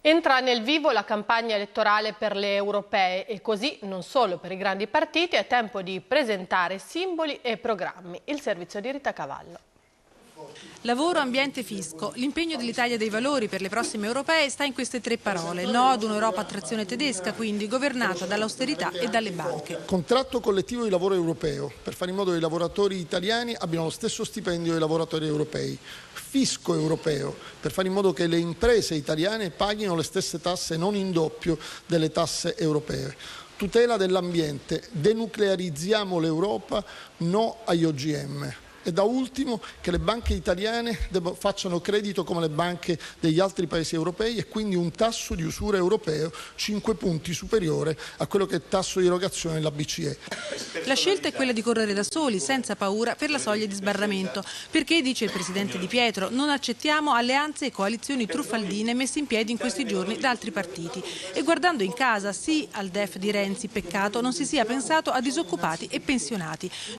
Entra nel vivo la campagna elettorale per le europee e così, non solo per i grandi partiti, è tempo di presentare simboli e programmi. Il servizio di Rita Cavallo. Lavoro, ambiente, fisco. L'impegno dell'Italia dei Valori per le prossime europee sta in queste tre parole. No ad un'Europa a trazione tedesca, quindi governata dall'austerità e dalle banche. Contratto collettivo di lavoro europeo, per fare in modo che i lavoratori italiani abbiano lo stesso stipendio dei lavoratori europei. Fisco europeo, per fare in modo che le imprese italiane paghino le stesse tasse, non in doppio, delle tasse europee. Tutela dell'ambiente, denuclearizziamo l'Europa, no agli OGM. E da ultimo che le banche italiane facciano credito come le banche degli altri paesi europei e quindi un tasso di usura europeo 5 punti superiore a quello che è il tasso di erogazione della BCE. La scelta è quella di correre da soli, senza paura, per la soglia di sbarramento. Perché, dice il presidente Di Pietro, non accettiamo alleanze e coalizioni truffaldine messe in piedi in questi giorni da altri partiti. E guardando in casa, sì al DEF di Renzi, peccato non si sia pensato a disoccupati e pensionati.